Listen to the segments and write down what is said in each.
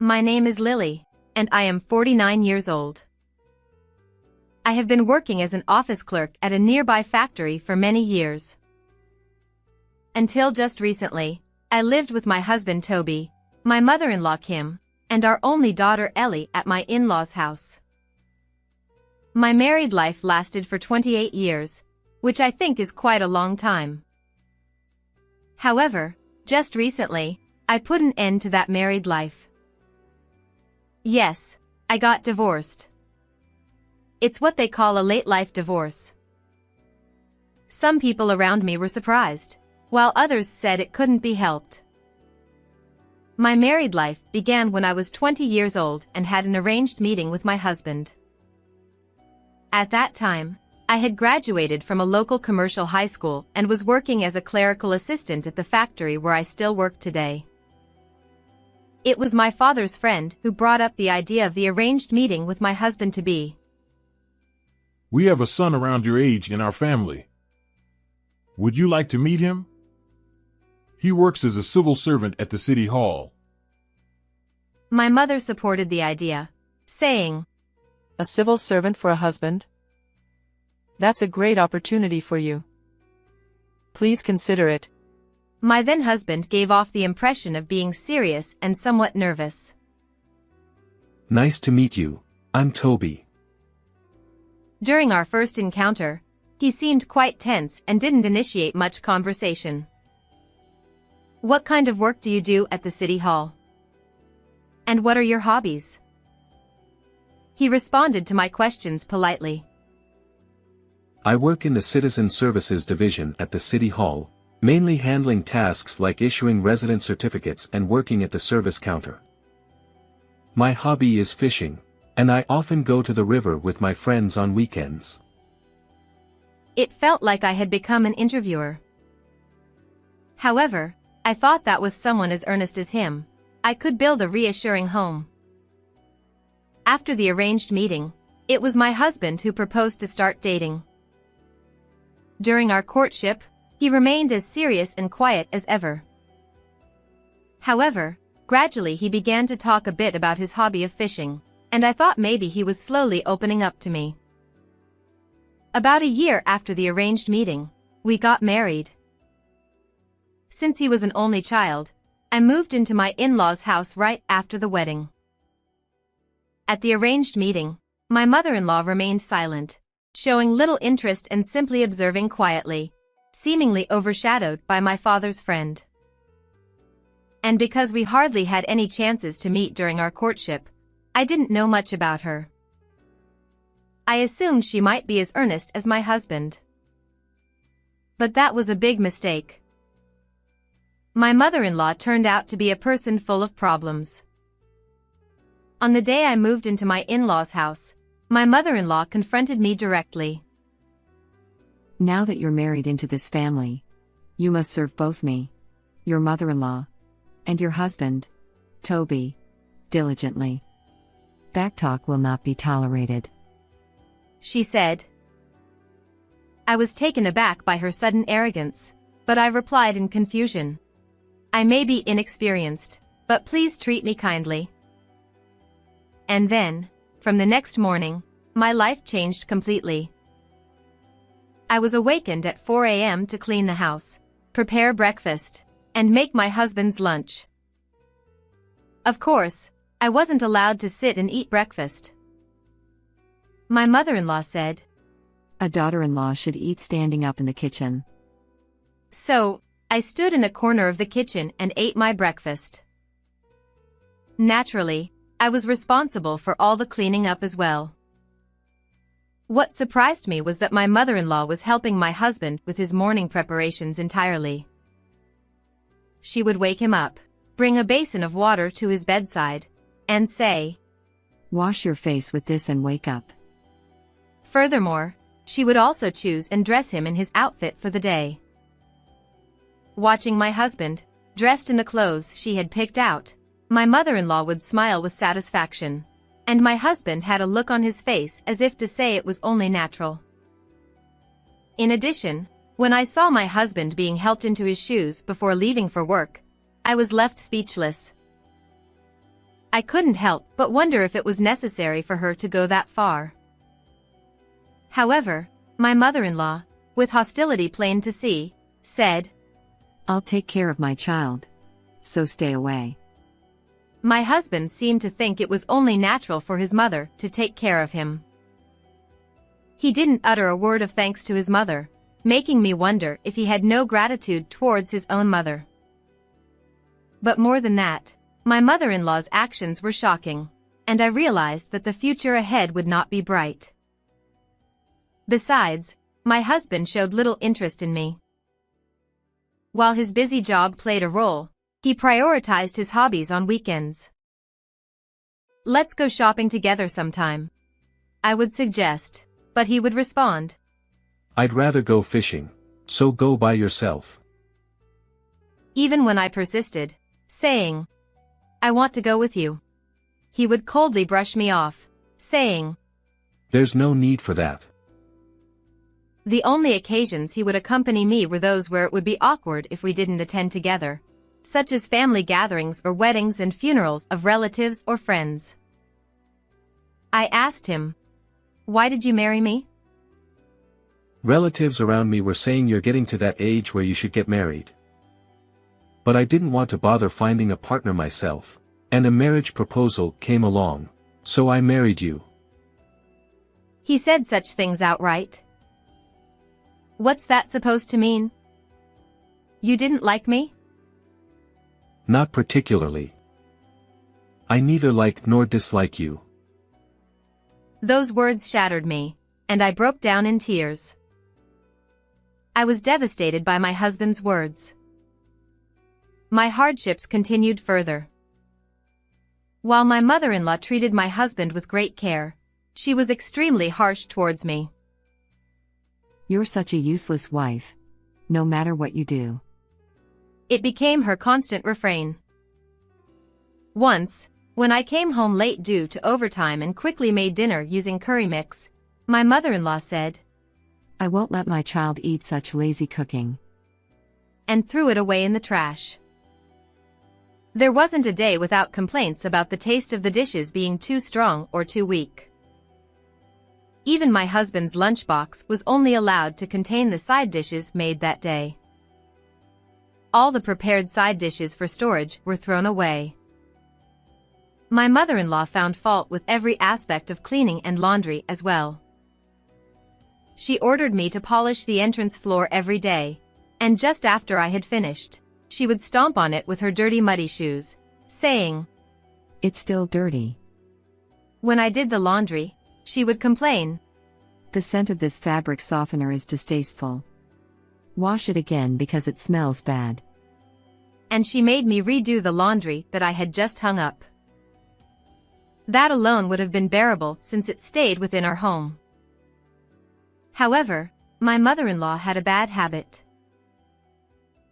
My name is Lily, and I am 49 years old. I have been working as an office clerk at a nearby factory for many years. Until just recently, I lived with my husband Toby, my mother-in-law Kim, and our only daughter Ellie at my in-laws' house. My married life lasted for 28 years, which I think is quite a long time. However, just recently, I put an end to that married life. Yes, I got divorced. It's what they call a late-life divorce. Some people around me were surprised, while others said it couldn't be helped. My married life began when I was 20 years old and had an arranged meeting with my husband. At that time, I had graduated from a local commercial high school and was working as a clerical assistant at the factory where I still work today. It was my father's friend who brought up the idea of the arranged meeting with my husband-to-be. We have a son around your age in our family. Would you like to meet him? He works as a civil servant at the city hall. My mother supported the idea, saying, "A civil servant for a husband? That's a great opportunity for you. Please consider it." My then-husband gave off the impression of being serious and somewhat nervous. "Nice to meet you. I'm Toby." During our first encounter, he seemed quite tense and didn't initiate much conversation. "What kind of work do you do at the city hall? And what are your hobbies?" He responded to my questions politely. "I work in the Citizen Services Division at the City Hall, mainly handling tasks like issuing resident certificates and working at the service counter. My hobby is fishing, and I often go to the river with my friends on weekends." It felt like I had become an interviewer. However, I thought that with someone as earnest as him, I could build a reassuring home. After the arranged meeting, it was my husband who proposed to start dating. During our courtship, he remained as serious and quiet as ever. However, gradually he began to talk a bit about his hobby of fishing, and I thought maybe he was slowly opening up to me. About a year after the arranged meeting, we got married. Since he was an only child, I moved into my in-laws' house right after the wedding. At the arranged meeting, my mother-in-law remained silent, showing little interest and simply observing quietly, seemingly overshadowed by my father's friend. And because we hardly had any chances to meet during our courtship, I didn't know much about her. I assumed she might be as earnest as my husband. But that was a big mistake. My mother-in-law turned out to be a person full of problems. On the day I moved into my in-laws' house, my mother-in-law confronted me directly. "Now that you're married into this family, you must serve both me, your mother-in-law, and your husband, Toby, diligently. Backtalk will not be tolerated," she said. I was taken aback by her sudden arrogance, but I replied in confusion. "I may be inexperienced, but please treat me kindly." And then, from the next morning, my life changed completely. I was awakened at 4 a.m. to clean the house, prepare breakfast, and make my husband's lunch. Of course, I wasn't allowed to sit and eat breakfast. My mother-in-law said, "A daughter-in-law should eat standing up in the kitchen." So, I stood in a corner of the kitchen and ate my breakfast. Naturally, I was responsible for all the cleaning up as well. What surprised me was that my mother-in-law was helping my husband with his morning preparations entirely. She would wake him up, bring a basin of water to his bedside, and say, "Wash your face with this and wake up." Furthermore, she would also choose and dress him in his outfit for the day. Watching my husband, dressed in the clothes she had picked out, my mother-in-law would smile with satisfaction, and my husband had a look on his face as if to say it was only natural. In addition, when I saw my husband being helped into his shoes before leaving for work, I was left speechless. I couldn't help but wonder if it was necessary for her to go that far. However, my mother-in-law, with hostility plain to see, said, I'll take care of my child. So stay away. My husband seemed to think it was only natural for his mother to take care of him. He didn't utter a word of thanks to his mother, making me wonder if he had no gratitude towards his own mother. But more than that, my mother-in-law's actions were shocking, and I realized that the future ahead would not be bright. Besides, my husband showed little interest in me. While his busy job played a role, he prioritized his hobbies on weekends. Let's go shopping together sometime, I would suggest, but he would respond, I'd rather go fishing, so go by yourself. Even when I persisted, saying, I want to go with you, he would coldly brush me off, saying, There's no need for that. The only occasions he would accompany me were those where it would be awkward if we didn't attend together, such as family gatherings or weddings and funerals of relatives or friends. I asked him, Why did you marry me? Relatives around me were saying you're getting to that age where you should get married. But I didn't want to bother finding a partner myself, and a marriage proposal came along, so I married you. He said such things outright. What's that supposed to mean? You didn't like me? Not particularly. I neither like nor dislike you. Those words shattered me, and I broke down in tears. I was devastated by my husband's words. My hardships continued further. While my mother-in-law treated my husband with great care, she was extremely harsh towards me. You're such a useless wife. No matter what you do. It became her constant refrain. Once, when I came home late due to overtime and quickly made dinner using curry mix, my mother-in-law said, I won't let my child eat such lazy cooking. And threw it away in the trash. There wasn't a day without complaints about the taste of the dishes being too strong or too weak. Even my husband's lunchbox was only allowed to contain the side dishes made that day. All the prepared side dishes for storage were thrown away. My mother-in-law found fault with every aspect of cleaning and laundry as well. She ordered me to polish the entrance floor every day, and just after I had finished, she would stomp on it with her dirty muddy shoes, saying, It's still dirty. When I did the laundry, she would complain, The scent of this fabric softener is distasteful. Wash it again because it smells bad. And she made me redo the laundry that I had just hung up. That alone would have been bearable since it stayed within our home. However, my mother-in-law had a bad habit.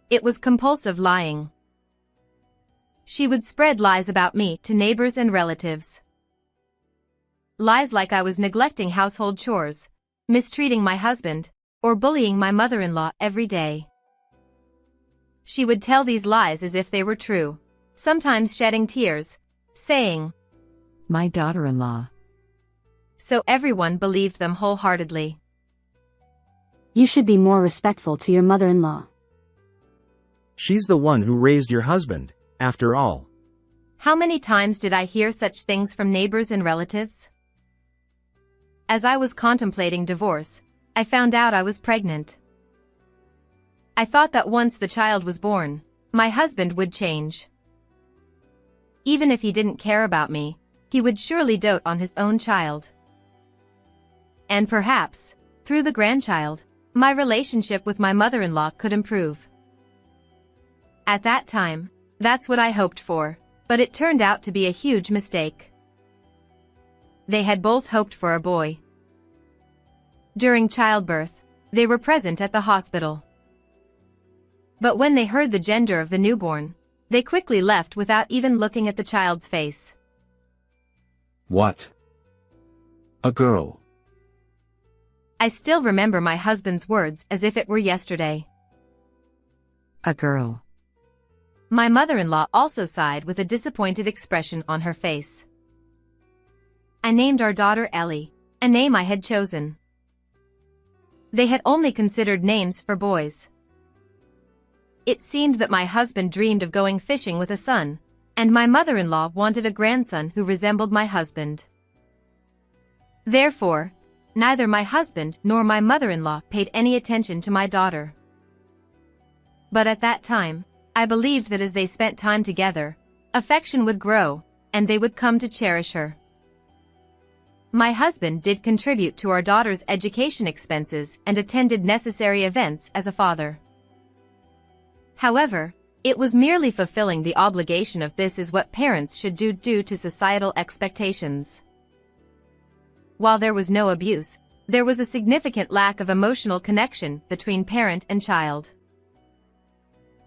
It was compulsive lying. She would spread lies about me to neighbors and relatives. Lies like I was neglecting household chores, mistreating my husband, or bullying my mother-in-law every day. She would tell these lies as if they were true, sometimes shedding tears, saying, My daughter-in-law. So everyone believed them wholeheartedly. You should be more respectful to your mother-in-law. She's the one who raised your husband, after all. How many times did I hear such things from neighbors and relatives? As I was contemplating divorce, I found out I was pregnant. I thought that once the child was born, my husband would change. Even if he didn't care about me, he would surely dote on his own child. And perhaps, through the grandchild, my relationship with my mother-in-law could improve. At that time, that's what I hoped for, but it turned out to be a huge mistake. They had both hoped for a boy. During childbirth, they were present at the hospital. But when they heard the gender of the newborn, they quickly left without even looking at the child's face. What? A girl. I still remember my husband's words as if it were yesterday. A girl. My mother-in-law also sighed with a disappointed expression on her face. I named our daughter Ellie, a name I had chosen. They had only considered names for boys. It seemed that my husband dreamed of going fishing with a son, and my mother-in-law wanted a grandson who resembled my husband. Therefore, neither my husband nor my mother-in-law paid any attention to my daughter. But at that time, I believed that as they spent time together, affection would grow, and they would come to cherish her. My husband did contribute to our daughter's education expenses and attended necessary events as a father. However, it was merely fulfilling the obligation of this is what parents should do due to societal expectations. While there was no abuse, there was a significant lack of emotional connection between parent and child.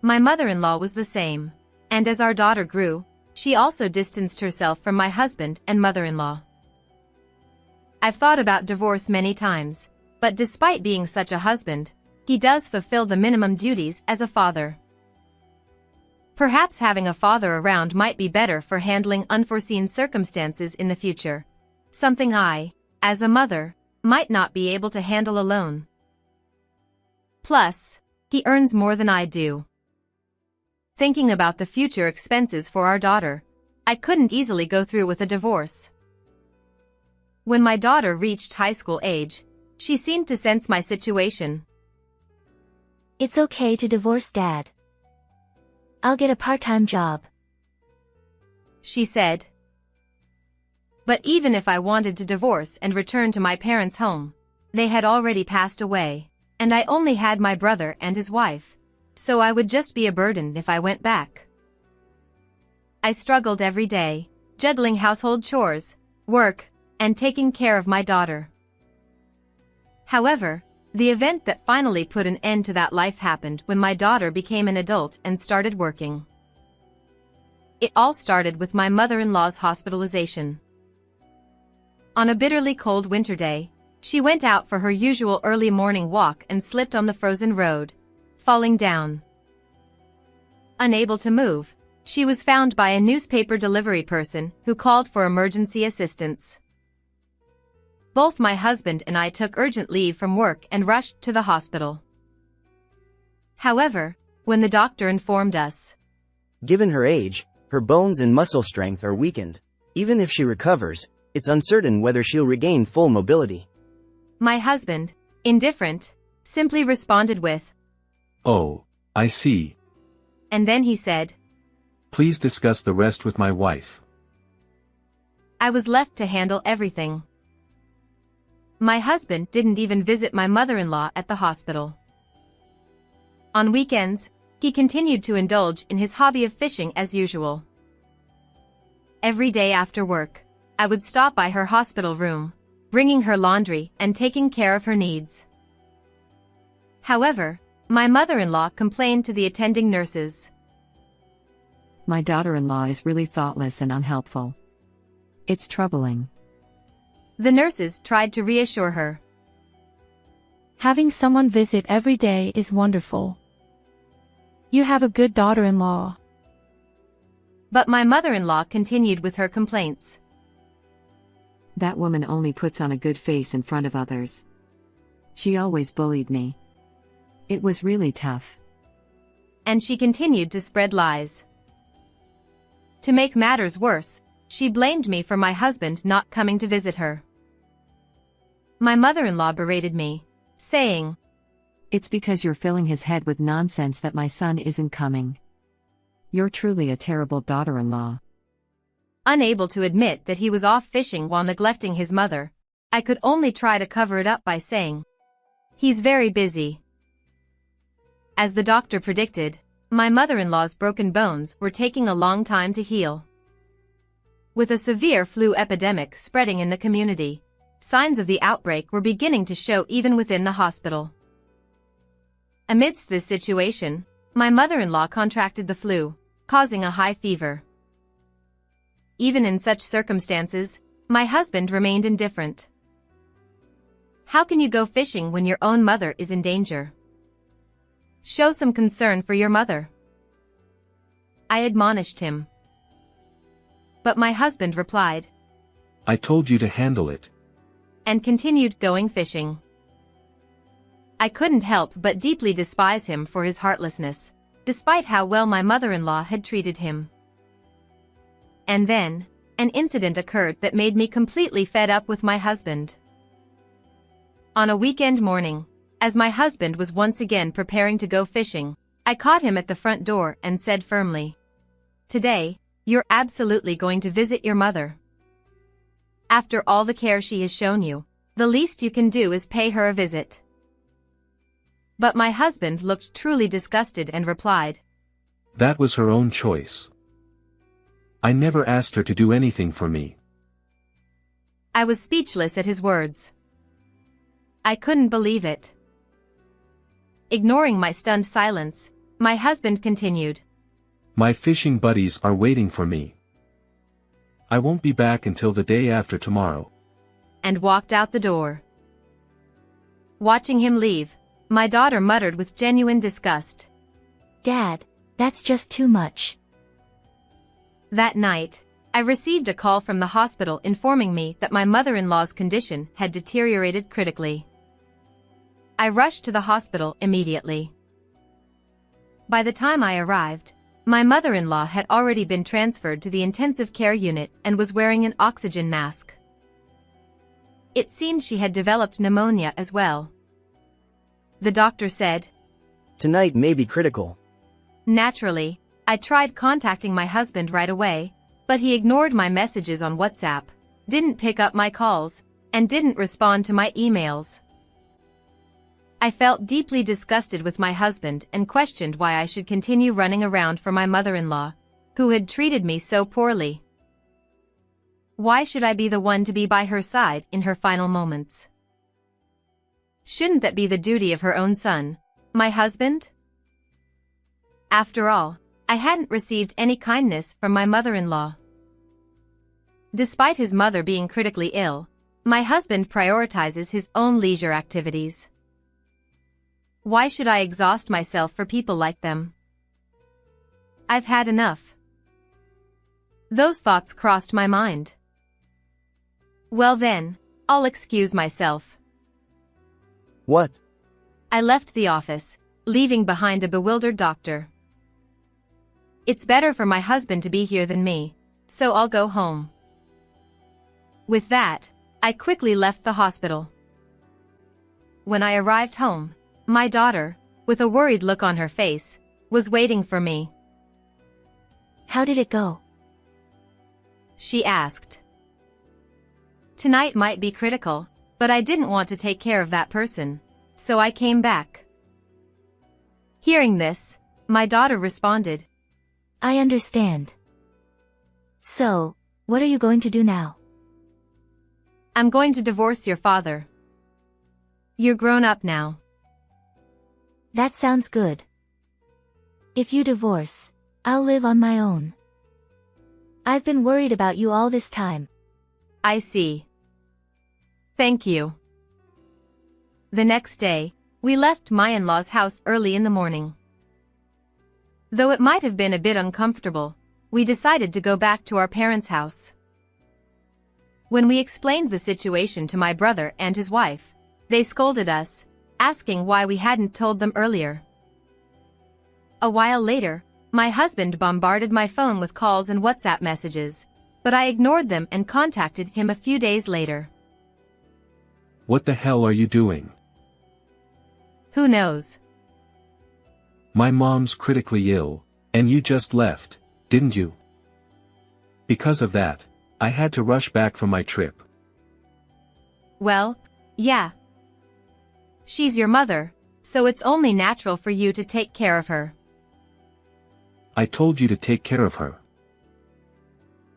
My mother-in-law was the same, and as our daughter grew, she also distanced herself from my husband and mother-in-law. I've thought about divorce many times, but despite being such a husband, he does fulfill the minimum duties as a father. Perhaps having a father around might be better for handling unforeseen circumstances in the future, something I, as a mother, might not be able to handle alone. Plus, he earns more than I do. Thinking about the future expenses for our daughter, I couldn't easily go through with a divorce. When my daughter reached high school age, she seemed to sense my situation. It's okay to divorce Dad. I'll get a part-time job, she said. But even if I wanted to divorce and return to my parents' home, they had already passed away, and I only had my brother and his wife, so I would just be a burden if I went back. I struggled every day, juggling household chores, work, and taking care of my daughter. However, the event that finally put an end to that life happened when my daughter became an adult and started working. It all started with my mother-in-law's hospitalization. On a bitterly cold winter day, she went out for her usual early morning walk and slipped on the frozen road, falling down. Unable to move, she was found by a newspaper delivery person who called for emergency assistance. Both my husband and I took urgent leave from work and rushed to the hospital. However, when the doctor informed us, Given her age, her bones and muscle strength are weakened. Even if she recovers, it's uncertain whether she'll regain full mobility. My husband, indifferent, simply responded with, Oh, I see. And then he said, Please discuss the rest with my wife. I was left to handle everything. My husband didn't even visit my mother-in-law at the hospital. On weekends, he continued to indulge in his hobby of fishing as usual. Every day after work, I would stop by her hospital room, bringing her laundry and taking care of her needs. However, my mother-in-law complained to the attending nurses. My daughter-in-law is really thoughtless and unhelpful. It's troubling. The nurses tried to reassure her. Having someone visit every day is wonderful. You have a good daughter-in-law. But my mother-in-law continued with her complaints. That woman only puts on a good face in front of others. She always bullied me. It was really tough. And she continued to spread lies. To make matters worse, she blamed me for my husband not coming to visit her. My mother-in-law berated me, saying, It's because you're filling his head with nonsense that my son isn't coming. You're truly a terrible daughter-in-law. Unable to admit that he was off fishing while neglecting his mother, I could only try to cover it up by saying, He's very busy. As the doctor predicted, my mother-in-law's broken bones were taking a long time to heal. With a severe flu epidemic spreading in the community, signs of the outbreak were beginning to show even within the hospital. Amidst this situation, my mother-in-law contracted the flu, causing a high fever. Even in such circumstances, my husband remained indifferent. How can you go fishing when your own mother is in danger? Show some concern for your mother. I admonished him. But my husband replied, I told you to handle it. And continued going fishing. I couldn't help but deeply despise him for his heartlessness, despite how well my mother-in-law had treated him. And then, an incident occurred that made me completely fed up with my husband. On a weekend morning, as my husband was once again preparing to go fishing, I caught him at the front door and said firmly, "Today, you're absolutely going to visit your mother. After all the care she has shown you, the least you can do is pay her a visit." But my husband looked truly disgusted and replied, That was her own choice. I never asked her to do anything for me. I was speechless at his words. I couldn't believe it. Ignoring my stunned silence, my husband continued, My fishing buddies are waiting for me. I won't be back until the day after tomorrow. And walked out the door. Watching him leave, my daughter muttered with genuine disgust. Dad, that's just too much. That night, I received a call from the hospital informing me that my mother-in-law's condition had deteriorated critically. I rushed to the hospital immediately. By the time I arrived, my mother-in-law had already been transferred to the intensive care unit and was wearing an oxygen mask. It seemed she had developed pneumonia as well. The doctor said, Tonight may be critical. Naturally, I tried contacting my husband right away, but he ignored my messages on WhatsApp, didn't pick up my calls, and didn't respond to my emails. I felt deeply disgusted with my husband and questioned why I should continue running around for my mother-in-law, who had treated me so poorly. Why should I be the one to be by her side in her final moments? Shouldn't that be the duty of her own son, my husband? After all, I hadn't received any kindness from my mother-in-law. Despite his mother being critically ill, my husband prioritizes his own leisure activities. Why should I exhaust myself for people like them? I've had enough. Those thoughts crossed my mind. Well then, I'll excuse myself. What? I left the office, leaving behind a bewildered doctor. It's better for my husband to be here than me, so I'll go home. With that, I quickly left the hospital. When I arrived home, my daughter, with a worried look on her face, was waiting for me. How did it go? She asked. Tonight might be critical, but I didn't want to take care of that person, so I came back. Hearing this, my daughter responded, I understand. So, what are you going to do now? I'm going to divorce your father. You're grown up now. That sounds good. If you divorce, I'll live on my own. I've been worried about you all this time. I see. Thank you. The next day, we left my in-law's house early in the morning. Though it might have been a bit uncomfortable, we decided to go back to our parents' house. When we explained the situation to my brother and his wife, they scolded us, asking why we hadn't told them earlier. A while later, my husband bombarded my phone with calls and WhatsApp messages, but I ignored them and contacted him a few days later. What the hell are you doing? Who knows? My mom's critically ill, and you just left, didn't you? Because of that, I had to rush back from my trip. Well, yeah. She's your mother, so it's only natural for you to take care of her. I told you to take care of her.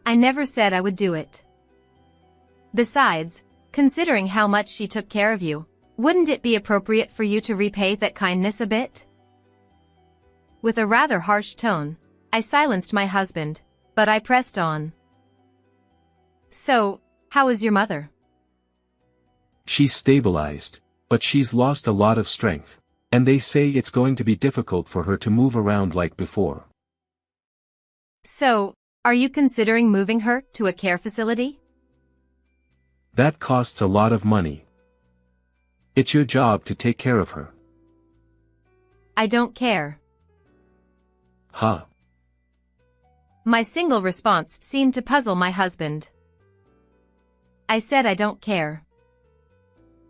I never said I would do it. Besides, considering how much she took care of you, wouldn't it be appropriate for you to repay that kindness a bit? With a rather harsh tone, I silenced my husband, but I pressed on. So, how is your mother? She's stabilized, but she's lost a lot of strength, and they say it's going to be difficult for her to move around like before. So, are you considering moving her to a care facility? That costs a lot of money. It's your job to take care of her. I don't care. Huh. My single response seemed to puzzle my husband. I said I don't care.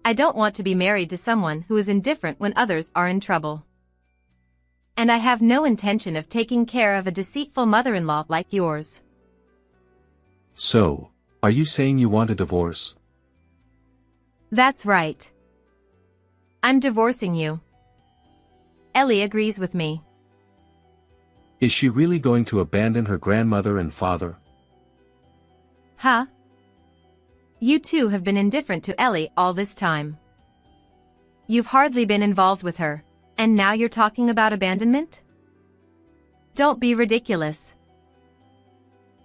I don't want to be married to someone who is indifferent when others are in trouble. And I have no intention of taking care of a deceitful mother-in-law like yours. So, are you saying you want a divorce? That's right. I'm divorcing you. Ellie agrees with me. Is she really going to abandon her grandmother and father? Huh? You two have been indifferent to Ellie all this time. You've hardly been involved with her, and now you're talking about abandonment? Don't be ridiculous.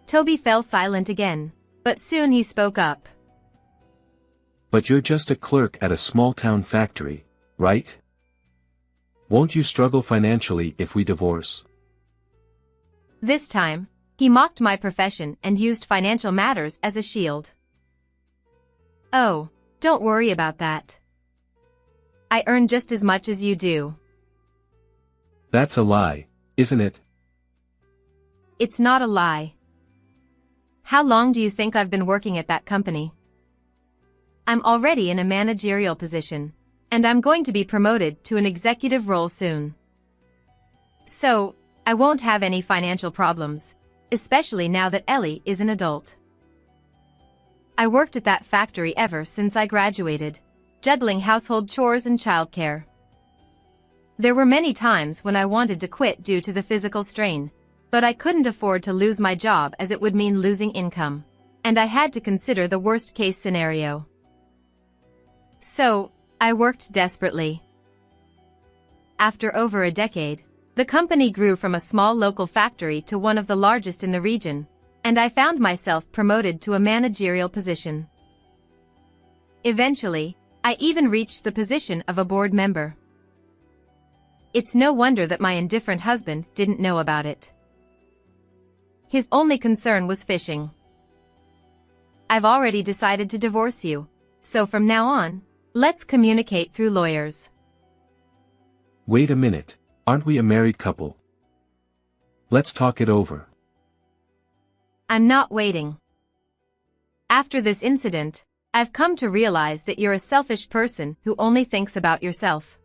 Toby fell silent again, but soon he spoke up. But you're just a clerk at a small-town factory, right? Won't you struggle financially if we divorce? This time, he mocked my profession and used financial matters as a shield. Oh, don't worry about that. I earn just as much as you do. That's a lie, isn't it? It's not a lie. How long do you think I've been working at that company? I'm already in a managerial position, and I'm going to be promoted to an executive role soon. So, I won't have any financial problems, especially now that Ellie is an adult. I worked at that factory ever since I graduated, juggling household chores and childcare. There were many times when I wanted to quit due to the physical strain, but I couldn't afford to lose my job as it would mean losing income, and I had to consider the worst-case scenario. So, I worked desperately. After over a decade, the company grew from a small local factory to one of the largest in the region, and I found myself promoted to a managerial position. Eventually, I even reached the position of a board member. It's no wonder that my indifferent husband didn't know about it. His only concern was fishing. I've already decided to divorce you, so from now on, let's communicate through lawyers. Wait a minute, aren't we a married couple? Let's talk it over. I'm not waiting. After this incident, I've come to realize that you're a selfish person who only thinks about yourself.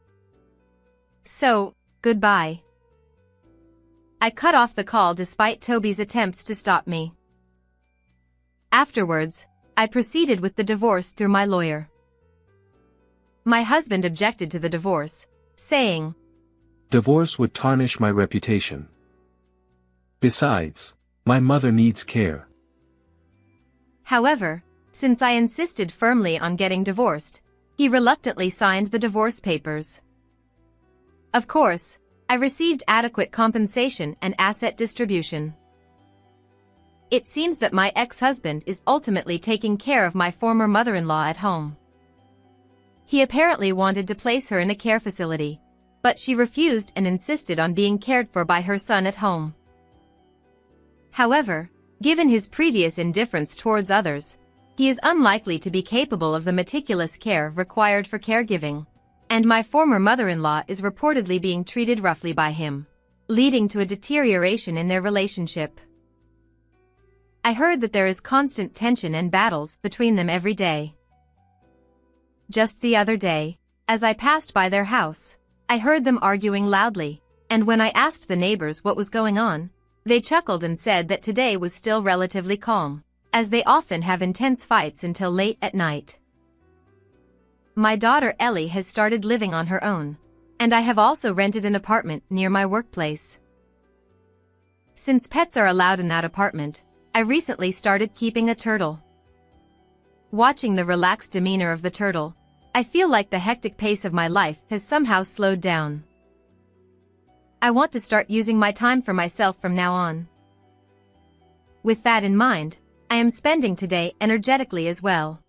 So, goodbye. I cut off the call despite Toby's attempts to stop me. Afterwards, I proceeded with the divorce through my lawyer. My husband objected to the divorce, saying, Divorce would tarnish my reputation. Besides, my mother needs care. However, since I insisted firmly on getting divorced, he reluctantly signed the divorce papers. Of course, I received adequate compensation and asset distribution. It seems that my ex-husband is ultimately taking care of my former mother-in-law at home. He apparently wanted to place her in a care facility, but she refused and insisted on being cared for by her son at home. However, given his previous indifference towards others, he is unlikely to be capable of the meticulous care required for caregiving, and my former mother-in-law is reportedly being treated roughly by him, leading to a deterioration in their relationship. I heard that there is constant tension and battles between them every day. Just the other day, as I passed by their house, I heard them arguing loudly, and when I asked the neighbors what was going on, they chuckled and said that today was still relatively calm, as they often have intense fights until late at night. My daughter Ellie has started living on her own, and I have also rented an apartment near my workplace. Since pets are allowed in that apartment, I recently started keeping a turtle. Watching the relaxed demeanor of the turtle, I feel like the hectic pace of my life has somehow slowed down. I want to start using my time for myself from now on. With that in mind, I am spending today energetically as well.